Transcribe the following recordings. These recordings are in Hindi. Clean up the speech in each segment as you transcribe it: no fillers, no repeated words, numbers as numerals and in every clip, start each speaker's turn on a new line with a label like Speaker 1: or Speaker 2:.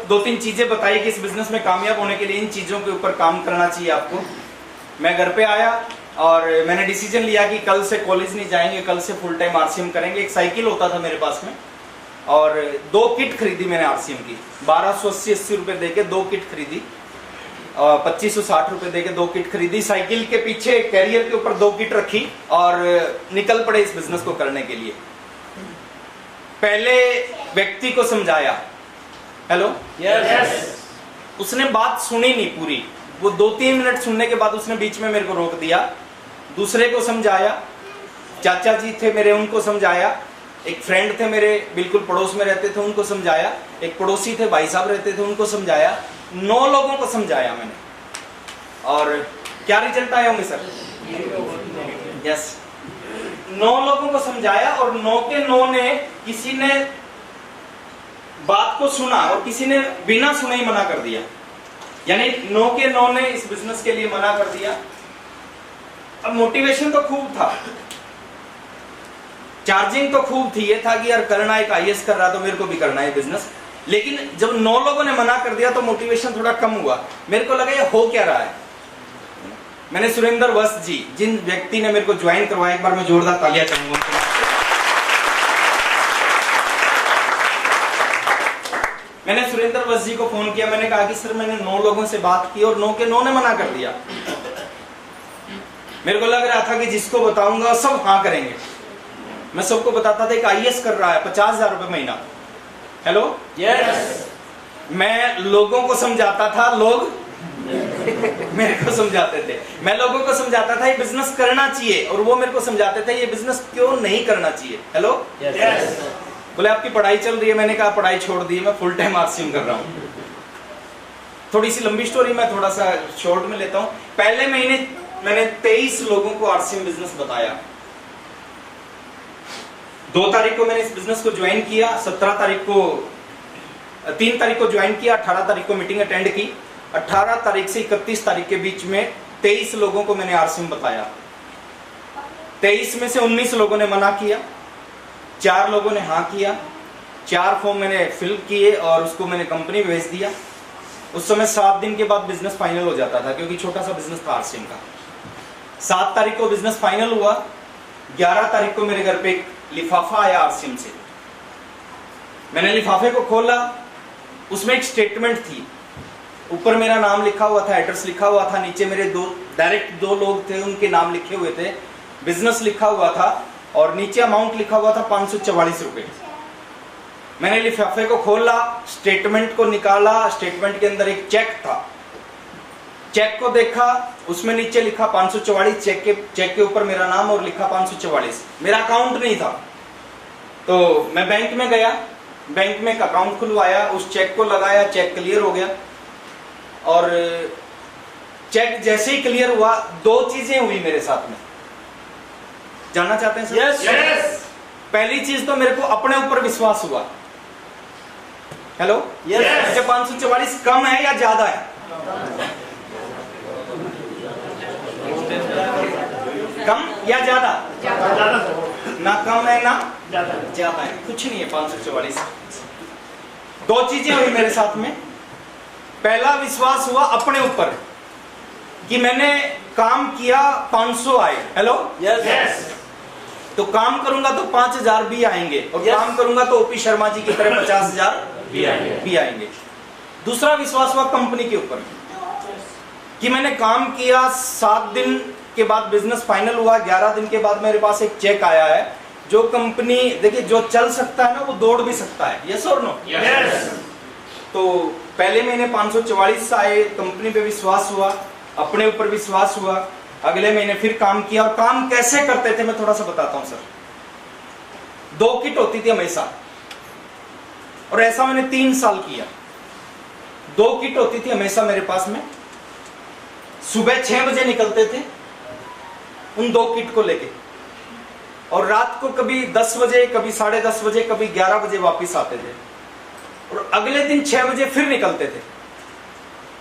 Speaker 1: दो तीन चीजें बताई कि इस बिजनेस में कामयाब होने के लिए इन चीजों के ऊपर काम करना चाहिए आपको। मैं घर पे आया और मैंने डिसीजन लिया कि कल से कॉलेज नहीं जाएंगे, कल से फुल टाइम आरसीएम करेंगे। एक साइकिल होता था मेरे पास में और 2 किट खरीदी मैंने आरसीएम की, 1280 रुपए देके 2 किट खरीदी, 2560 रुपए देके 2 किट खरीदी। साइकिल के पीछे कैरियर के ऊपर 2 किट रखी और निकल पड़े इस बिजनेस को करने के लिए। पहले व्यक्ति को समझाया, हेलो
Speaker 2: यस,
Speaker 1: उसने बात सुनी नहीं पूरी, वो 2-3 मिनट सुनने के बाद उसने बीच में मेरे को रोक दिया। दूसरे को समझाया, चाचा जी थे मेरे उनको समझाया, एक फ्रेंड थे मेरे बिल्कुल पड़ोस में रहते थे उनको समझाया, एक पड़ोसी थे भाई साहब रहते थे उनको समझाया। 9 लोगों को समझाया मैंने और क्या रिजल्ट आए होंगे सर? यस, 9 लोगों को समझाया और 9 के 9 ने, किसी ने बात को सुना और किसी ने बिना सुने ही मना कर दिया, यानी 9 के 9 ने इस बिजनेस के लिए मना कर दिया। अब मोटिवेशन तो खूब था, चार्जिंग तो खूब थी, ये था कि यार करना है, एक आईएएस कर रहा तो मेरे को भी करना है बिजनेस। लेकिन जब 9 लोगों ने मना कर दिया तो मोटिवेशन थोड़ा कम हुआ। मेरे को लगा ये हो क्या रहा है। मैंने सुरेंद्र वस्त जी, जिन व्यक्ति ने मेरे को ज्वाइन करवाया, एक बार मैं जोरदार तालियां चाहूंगा। मैंने सुरेंद्र वस्त जी को फोन किया, मैंने कहा कि सर मैंने 9 लोगों से बात की और 9 के 9 ने मना कर दिया। मेरे को लग रहा था कि जिसको बताऊंगा सब हाँ करेंगे। मैं सबको बताता था एक आईएएस कर रहा है, 50,000 रुपए महीना। हेलो
Speaker 2: यस,
Speaker 1: मैं लोगों को समझाता था, लोग मेरे को समझाते थे। मैं लोगों को समझाता था ये बिजनेस करना चाहिए और वो मेरे को समझाते थे ये बिजनेस क्यों नहीं करना चाहिए। हेलो
Speaker 2: यस,
Speaker 1: बोले आपकी पढ़ाई चल रही है, मैंने कहा पढ़ाई छोड़ दी, मैं फुल टाइम आरसीएम कर रहा हूँ। थोड़ी सी लंबी स्टोरी मैं थोड़ा सा शॉर्ट में लेता हूँ। पहले महीने मैंने 23 लोगों को आरसीएम बिजनेस बताया। 2 तारीख को मैंने इस बिजनेस को ज्वाइन किया, 17 तारीख को 3 तारीख को ज्वाइन किया, 18 तारीख को मीटिंग अटेंड की। 18 तारीख से 31 तारीख के बीच में 23 लोगों को मैंने आरसीएम बताया। 23 में से 19 लोगों ने मना किया, 4 लोगों ने हाँ किया। 4 फॉर्म मैंने फिल किए और उसको मैंने कंपनी भेज दिया। उस समय 7 दिन के बाद बिजनेस फाइनल हो जाता था क्योंकि छोटा सा बिजनेस था आरसीएम का। 7 तारीख को बिजनेस फाइनल हुआ। 11 तारीख को मेरे घर पे एक लिफाफा आया आरसीएम से। मैंने लिफाफे को खोला, उसमें एक स्टेटमेंट थी। ऊपर मेरा नाम लिखा हुआ था, एड्रेस लिखा हुआ था, नीचे मेरे डायरेक्ट 2 लोग थे उनके नाम लिखे हुए थे, बिजनेस लिखा हुआ था और नीचे अमाउंट लिखा हुआ था 544 रुपए। मैंने लिफाफे को खोला, स्टेटमेंट को निकाला, स्टेटमेंट के अंदर एक चेक था। चेक को देखा, उसमें नीचे लिखा 544, चेक के ऊपर मेरा नाम और लिखा 544। मेरा अकाउंट नहीं था तो मैं बैंक में गया, बैंक में एक अकाउंट खुलवाया, उस चेक को लगाया, चेक क्लियर हो गया। और चेक जैसे ही क्लियर हुआ 2 चीजें हुई मेरे साथ में। जानना चाहते हैं सर?
Speaker 2: Yes, yes.
Speaker 1: पहली चीज तो मेरे को अपने ऊपर विश्वास हुआ। Hello
Speaker 2: yes.
Speaker 1: मुझे 544 कम है या ज्यादा है? कम या ज्यादा? ना कम है ना ज्यादा है, कुछ नहीं है 544। 2 चीजें हुई मेरे साथ में। पहला विश्वास हुआ अपने ऊपर कि मैंने काम किया, 500 आए। हेलो
Speaker 2: यस,
Speaker 1: तो काम करूंगा तो 5000 भी आएंगे और काम करूंगा तो ओपी शर्मा जी की तरह 50,000 भी आएंगे। दूसरा विश्वास हुआ कंपनी के ऊपर कि मैंने काम किया। 7 दिन के बाद बिजनेस फाइनल हुआ। 11 दिन के बाद मेरे पास एक चेक आया है। जो कंपनी, देखिए जो चल सकता है ना वो दौड़ भी सकता है। यस और नो?
Speaker 2: यस।
Speaker 1: तो पहले महीने 544 आए, कंपनी पे विश्वास हुआ, अपने ऊपर विश्वास हुआ। अगले महीने फिर काम किया। और काम कैसे करते थे मैं थोड़ा सा बताता हूं सर। 2 किट होती थी हमेशा और ऐसा मैंने 3 साल किया। 2 किट होती थी हमेशा मेरे पास में। सुबह 6 बजे निकलते थे उन 2 किट को लेके और रात को कभी 10 बजे, कभी 10:30 बजे, कभी 11 बजे वापस आते थे और अगले दिन 6 बजे फिर निकलते थे।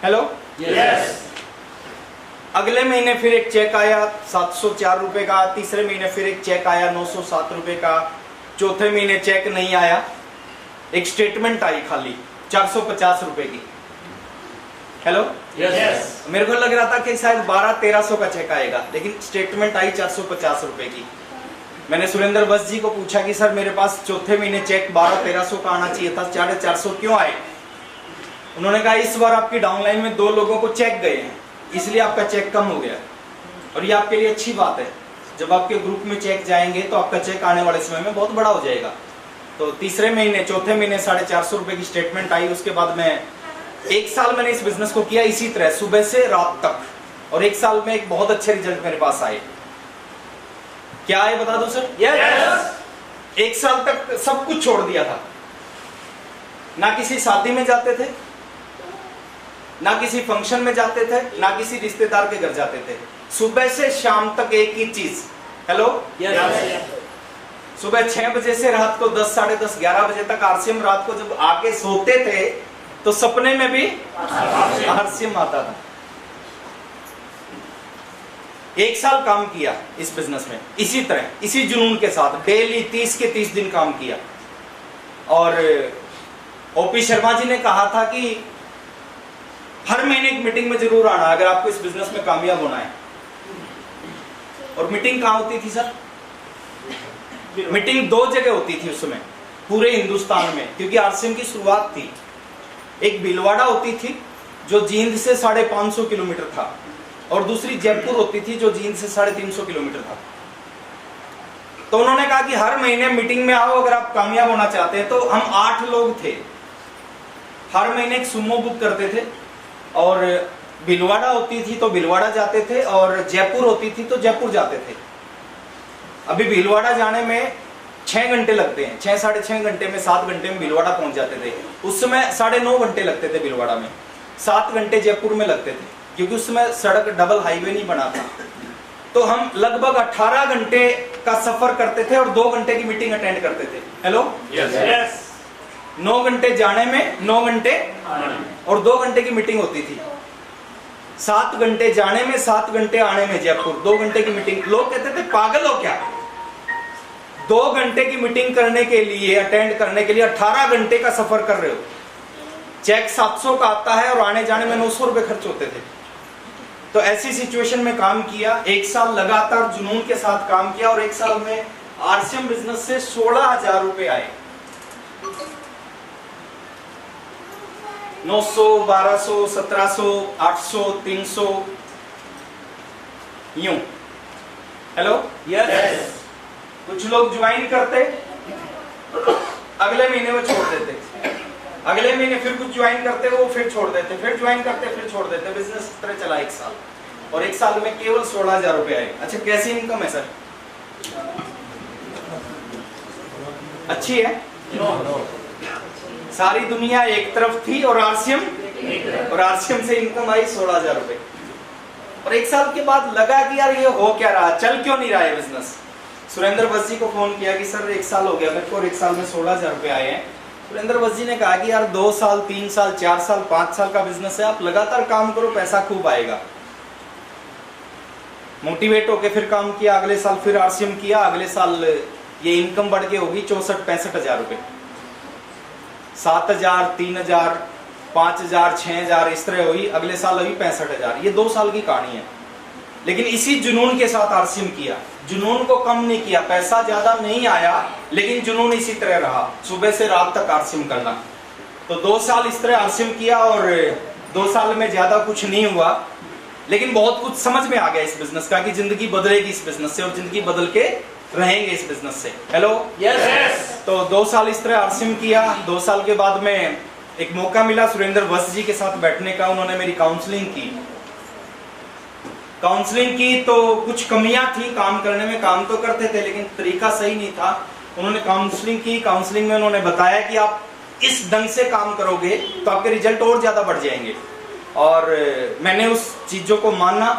Speaker 1: Hello
Speaker 2: yes.
Speaker 1: अगले महीने फिर एक चेक आया 704 रुपए का। तीसरे महीने फिर एक चेक आया 907 रुपए का। चौथे महीने चेक नहीं आया, एक स्टेटमेंट आई खाली 450 रुपए की। Hello,
Speaker 2: Yes.
Speaker 1: मेरे को लग रहा था कि शायद 1200-1300 का चेक आएगा, लेकिन स्टेटमेंट आई 450 रुपए की। मैंने सुरेंद्र बस जी को पूछा कि सर मेरे पास चौथे महीने चेक 1200-1300 का आना चाहिए था, 450 क्यों आए? उन्होंने कहा इस बार आपकी डाउनलाइन में 2 लोगों को चेक गए हैं, इसलिए आपका चेक कम हो गया। और ये आपके लिए अच्छी बात है, जब आपके ग्रुप में चेक जाएंगे तो आपका चेक आने वाले समय में बहुत बड़ा हो जाएगा। तो तीसरे महीने चौथे महीने 450 रुपए की स्टेटमेंट आई। उसके बाद मैं 1 साल मैंने इस बिजनेस को किया इसी तरह सुबह से रात तक, और 1 साल में एक बहुत अच्छे रिजल्ट मेरे पास आए। क्या आए बता दो सर?
Speaker 2: Yes.
Speaker 1: 1 साल तक सब कुछ छोड़ दिया था, ना किसी शादी में जाते थे, ना किसी फंक्शन में जाते थे, ना किसी रिश्तेदार के घर जाते थे। सुबह से शाम तक एक ही चीज। Hello,
Speaker 2: Yes.
Speaker 1: सुबह 6 बजे से रात को 10, साढ़े 10, 11 बजे तक आरसीएम। रात को जब आके सोते थे तो सपने में भी आरसीएम आता था। 1 साल काम किया इस बिजनेस में इसी तरह, इसी जुनून के साथ, डेली 30 के 30 दिन काम किया। और ओपी शर्मा जी ने कहा था कि हर महीने एक मीटिंग में जरूर आना अगर आपको इस बिजनेस में कामयाब होना है। और मीटिंग कहाँ होती थी सर? मीटिंग 2 जगह होती थी उस समय पूरे हिंदुस्तान में, क्योंकि आरसीएम की शुरुआत थी। एक भीलवाड़ा होती थी जो जींद से 550 किलोमीटर था, और दूसरी जयपुर होती थी जो जींद से 350 किलोमीटर था। तो उन्होंने कहा कि हर महीने मीटिंग में आओ अगर आप कामयाब होना चाहते हैं। तो हम 8 लोग थे, हर महीने एक सुमो बुक करते थे, और भीलवाड़ा होती थी तो भीलवाड़ा जाते थे, और जयपुर होती थी तो जयपुर जाते थे। अभी भीलवाड़ा जाने में 6 घंटे लगते हैं, 6 साढ़े 6 घंटे में 7 घंटे में भीलवाड़ा पहुंच जाते थे। उस समय 9.5 घंटे लगते थे भीलवाड़ा में, 7 घंटे जयपुर में लगते थे, क्योंकि उस समय सड़क डबल हाईवे नहीं बना था। तो हम लगभग 18 घंटे का सफर करते थे और 2 घंटे की मीटिंग अटेंड करते थे। Hello,
Speaker 2: Yes.
Speaker 1: 9 घंटे जाने में, 9 घंटे और 2 घंटे की मीटिंग होती थी। 7 घंटे जाने में, 7 घंटे आने में जयपुर, 2 घंटे की मीटिंग। लोग कहते थे पागल हो क्या, 2 घंटे की मीटिंग करने के लिए, अटेंड करने के लिए 18 घंटे का सफर कर रहे हो। चेक 700 का आता है और आने जाने में 900 रुपए खर्च होते थे। तो ऐसी सिचुएशन में काम किया, 1 साल लगातार जुनून के साथ काम किया, और 1 साल में आरसीएम बिजनेस से 16,000 रुपए आए। 900, 1200, 1700, 800, 300 यूं। Hello,
Speaker 2: Yes.
Speaker 1: कुछ लोग ज्वाइन करते, अगले महीने वो छोड़ देते, अगले महीने फिर कुछ ज्वाइन करते वो फिर छोड़ देते, फिर ज्वाइन करते फिर छोड़ देते। बिजनेस इस तरह चला 1 साल, और 1 साल में केवल 16,000 रुपए आए। अच्छा, कैसी इनकम है सर? अच्छी है? सारी दुनिया एक तरफ थी और आरसीएम से इनकम आई 16,000 रुपए। और 1 साल के बाद लगा कि यार ये हो क्या रहा, चल क्यों नहीं रहा है बिजनेस। सुरेंद्र बस जी को फोन किया कि सर 1 साल हो गया मेरे को और 1 साल में 16,000 रुपए आए हैं। सुरेंद्र बस जी ने कहा कि यार 2 साल, 3 साल, 4 साल, 5 साल का बिजनेस है, आप लगातार काम करो, पैसा खूब आएगा। मोटिवेट होके फिर काम किया, अगले साल फिर आरसीएम किया, अगले साल ये इनकम बढ़ के होगी 64-65,000 रुपए। 7,000, 3,000, 5,000, 6,000 इस तरह हुई, अगले साल हुई 65,000। ये 2 साल की कहानी है, लेकिन इसी जुनून के साथ आरसीएम किया, जुनून को कम नहीं किया। पैसा ज्यादा नहीं आया, लेकिन जुनून इसी तरह रहा, सुबह से रात तक आरसीएम करना। तो 2 साल इस तरह आरसीएम किया, और 2 साल में ज्यादा कुछ नहीं हुआ, लेकिन बहुत कुछ समझ में आ गया इस बिजनेस का कि जिंदगी बदलेगी इस बिजनेस से, और जिंदगी बदल के रहेंगे इस बिजनेस से। Hello,
Speaker 2: Yes.
Speaker 1: तो 2 साल इस तरह आरसीएम किया। 2 साल के बाद में एक मौका मिला सुरेंद्र वत्स जी के साथ बैठने का। उन्होंने मेरी काउंसलिंग की तो कुछ कमियां थी काम करने में, काम तो करते थे लेकिन तरीका सही नहीं था। उन्होंने काउंसलिंग की, काउंसलिंग में उन्होंने बताया कि आप इस ढंग से काम करोगे तो आपके रिजल्ट और ज्यादा बढ़ जाएंगे, और मैंने उस चीजों को माना।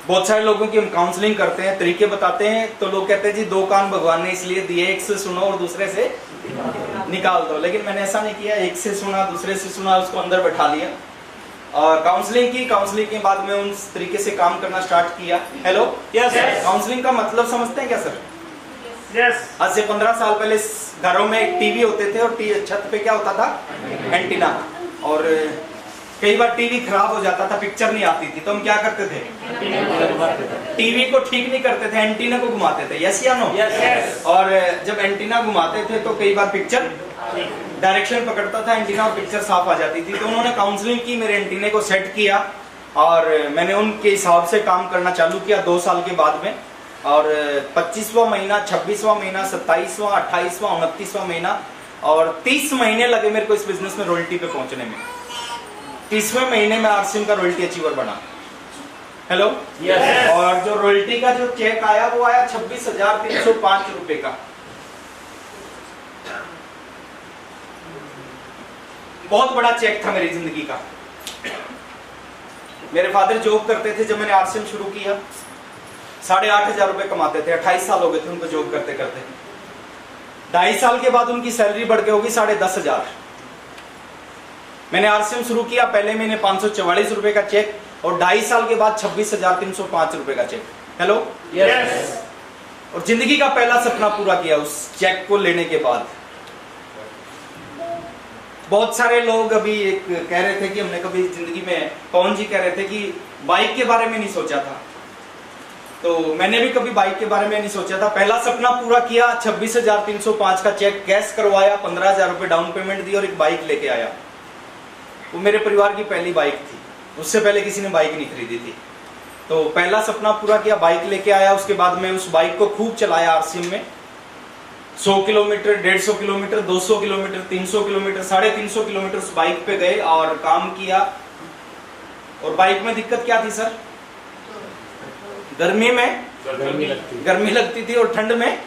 Speaker 1: बहुत सारे लोगों की हम काउंसलिंग करते हैं, तरीके बताते हैं, तो लोग कहते हैं जी 2 कान भगवान ने इसलिए दिए, एक से सुनो और दूसरे से निकाल दो। लेकिन मैंने ऐसा नहीं किया, एक से सुना, दूसरे से सुना, उसको अंदर बैठा लिया और काउंसलिंग की। काउंसलिंग के बाद में उस तरीके से काम करना स्टार्ट किया। Hello,
Speaker 2: Yes.
Speaker 1: काउंसलिंग का मतलब समझते हैं क्या सर?
Speaker 2: Yes.
Speaker 1: आज से 15 साल पहले घरों में एक टीवी होते थे और छत पे क्या होता था, एंटीना। और कई बार टीवी खराब हो जाता था, पिक्चर नहीं आती थी, तो हम क्या करते थे, टीवी को ठीक नहीं करते थे, एंटीना को घुमाते थे। यस या नो?
Speaker 2: Yes.
Speaker 1: और जब एंटीना घुमाते थे तो कई बार पिक्चर डायरेक्शन पकड़ता था एंटीना और पिक्चर साफ आ जाती थी। तो उन्होंने काउंसलिंग की, मेरे एंटीने को सेट किया और मैंने उनके हिसाब से काम करना चालू किया 2 साल के बाद में। और 25वां महीना, 26वां महीना, 27वां, 28वां, 29वां महीना और 30 महीने लगे मेरे को इस बिजनेस में रॉयल्टी पे पहुंचने में। 30वें महीने में आरसीएम का रॉयल्टी अचीवर बना। हेलो।
Speaker 2: Yes.
Speaker 1: और जो रॉयल्टी का जो चेक आया वो आया 26,305 रुपए का। बहुत बड़ा चेक था मेरी जिंदगी का। मेरे फादर जॉब करते थे जब मैंने आरसीएम शुरू किया, 8,500 रुपए कमाते थे। 28 साल हो गए थे उनको जॉब करते करते। 2.5 साल के बाद उनकी सैलरी बढ़ के होगी 10,500। मैंने आरसीएम शुरू किया, पहले महीने 544 रुपए का चेक और 2.5 साल के बाद 26,305 रुपए का चेक। हेलो।
Speaker 2: Yes.
Speaker 1: और जिंदगी का पहला सपना पूरा किया उस चेक को लेने के बाद। बहुत सारे लोग अभी एक कह रहे थे कि हमने कभी जिंदगी में, पवन जी कह रहे थे कि बाइक के बारे में नहीं सोचा था। तो मैंने भी कभी बाइक के बारे में नहीं सोचा था। पहला सपना पूरा किया, 26,305 का चेक कैश करवाया, 15,000 रुपए डाउन पेमेंट दी और एक बाइक लेके आया। वो मेरे परिवार की पहली बाइक थी, उससे पहले किसी ने बाइक नहीं खरीदी थी। तो पहला सपना पूरा किया, बाइक लेके आया। उसके बाद मैं उस बाइक को खूब चलाया आरसीएम में। 100 kilometre, 150 kilometre, 200 kilometre, 300 kilometre, 350 kilometre उस बाइक पे गए और काम किया। और बाइक में दिक्कत क्या थी सर? गर्मी में गर्मी लगती थी और ठंड में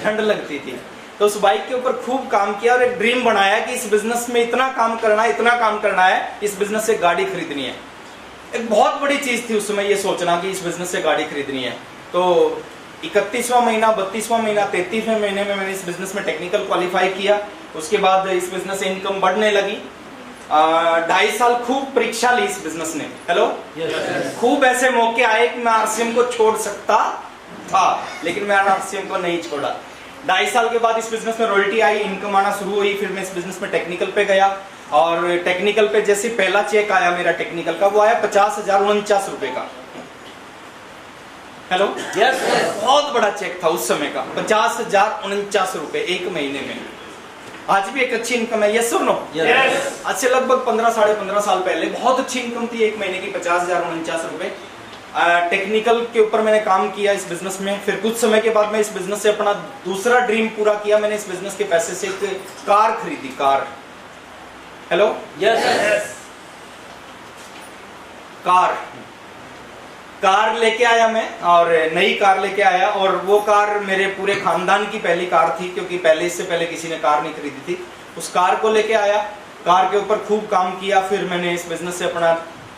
Speaker 1: ठंड लगती थी। तो उस बाइक के ऊपर खूब काम किया और एक ड्रीम बनाया कि इस बिजनेस में इतना काम करना है, इतना काम करना है, इस बिजनेस से गाड़ी खरीदनी है। एक बहुत बड़ी चीज थी उस समय ये सोचना कि इस बिजनेस से गाड़ी खरीदनी है। तो 31वां महीना, 32वां महीना, 33वें महीने में मैंने इस बिजनेस में टेक्निकल क्वालिफाई किया। उसके बाद इस बिजनेस से इनकम बढ़ने लगी। 2.5 साल खूब परीक्षा ली इस बिजनेस ने। हेलो। खूब ऐसे मौके आए कि मैं आरसीएम को छोड़ सकता था, लेकिन मैं आरसीएम को नहीं छोड़ा। 2.5 साल के बाद इस बिजनेस में रॉयल्टी आई, इनकम आना शुरू हुई। फिर मैं इस बिजनेस में टेक्निकल पे गया और टेक्निकल पे जैसे पहला चेक आया मेरा टेक्निकल का, वो आया 50,049 रुपए का। हेलो।
Speaker 2: Yes.
Speaker 1: बहुत बड़ा चेक था उस समय का, 50,049 रुपए एक महीने में। आज भी एक अच्छी इनकम है। यस और नो?
Speaker 2: Yes.
Speaker 1: आज से लगभग 15 साढ़े 15 साल पहले बहुत अच्छी इनकम थी एक महीने की, 50,049 रुपए। टेक्निकल के ऊपर मैंने काम किया इस बिजनेस में। फिर कुछ समय के बाद मैं इस बिजनेस से अपना दूसरा ड्रीम पूरा किया। मैंने इस बिजनेस के पैसे से एक कार खरीदी, कार। हेलो।
Speaker 2: Yes.
Speaker 1: कार लेके आया मैं, और नई कार लेके आया। और वो कार मेरे पूरे खानदान की पहली कार थी, क्योंकि इससे पहले किसी ने कार नहीं खरीदी थी। उस कार को लेके आया, कार के ऊपर खूब काम किया। फिर मैंने इस बिजनेस से अपना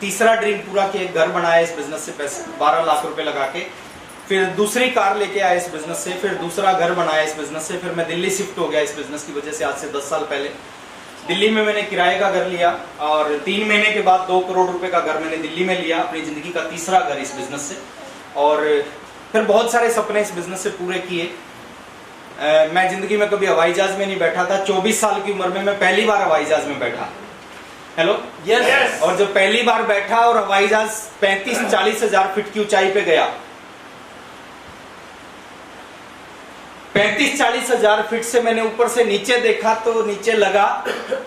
Speaker 1: तीसरा ड्रीम पूरा किया, एक घर बनाया इस बिजनेस से, पैसे 12 लाख रुपए लगा के। फिर दूसरी कार लेके आया इस बिजनेस से, फिर दूसरा घर बनाया इस बिजनेस से। फिर मैं दिल्ली शिफ्ट हो गया इस बिजनेस की वजह से। आज से 10 साल पहले दिल्ली में मैंने किराए का घर लिया और 3 महीने के बाद 2 करोड़ रुपए का घर मैंने दिल्ली में लिया, अपनी जिंदगी का तीसरा घर इस बिजनेस से। और फिर बहुत सारे सपने इस बिजनेस से पूरे किए। मैं जिंदगी में कभी हवाई जहाज में नहीं बैठा था। 24 साल की उम्र में मैं पहली बार हवाई जहाज में बैठा। हेलो।
Speaker 2: Yes.
Speaker 1: और जब पहली बार बैठा और हवाई जहाज 35-40 हजार फीट की ऊंचाई पे गया, 35-40 हजार फीट से मैंने ऊपर से नीचे देखा तो नीचे लगा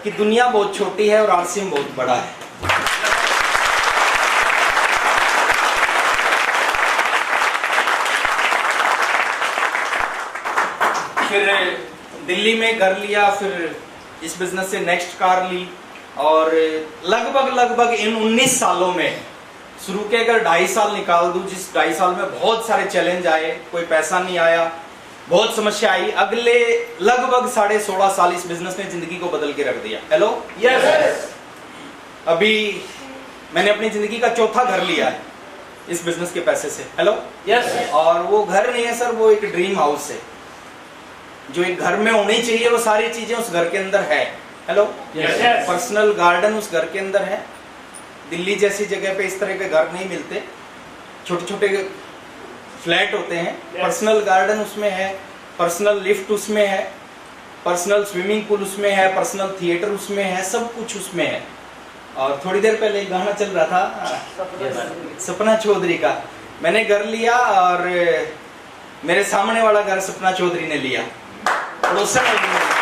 Speaker 1: कि दुनिया बहुत छोटी है और आरसीएम बहुत बड़ा है। फिर दिल्ली में घर लिया, फिर इस बिजनेस से नेक्स्ट कार ली। और लगभग इन 19 सालों में, शुरू के अगर 2.5 साल निकाल दूं, जिस 2.5 साल में बहुत सारे चैलेंज आए, कोई पैसा नहीं आया, बहुत समस्या आई, अगले लगभग 16.5 साल इस बिजनेस ने जिंदगी को बदल के रख दिया। हेलो।
Speaker 2: Yes.
Speaker 1: अभी मैंने अपनी जिंदगी का चौथा घर लिया है इस बिजनेस के पैसे से। हेलो।
Speaker 2: Yes.
Speaker 1: और वो घर नहीं है सर, वो एक ड्रीम हाउस है। जो एक घर में होनी चाहिए वो सारी चीजें उस घर के अंदर है। हेलो।
Speaker 2: Yes.
Speaker 1: पर्सनल गार्डन उस घर के अंदर है। दिल्ली जैसी जगह पे इस तरह के घर नहीं मिलते, छोटे छोटे फ्लैट होते हैं। पर्सनल गार्डन उसमें है, पर्सनल लिफ्ट उसमें है, पर्सनल स्विमिंग पूल उसमें है, पर्सनल थिएटर उसमें है, सब कुछ उसमें है। और थोड़ी देर पहले एक गाना चल रहा था सपना चौधरी का, मैंने घर लिया और मेरे सामने वाला घर सपना चौधरी ने लिया, पड़ोसन ने लिया।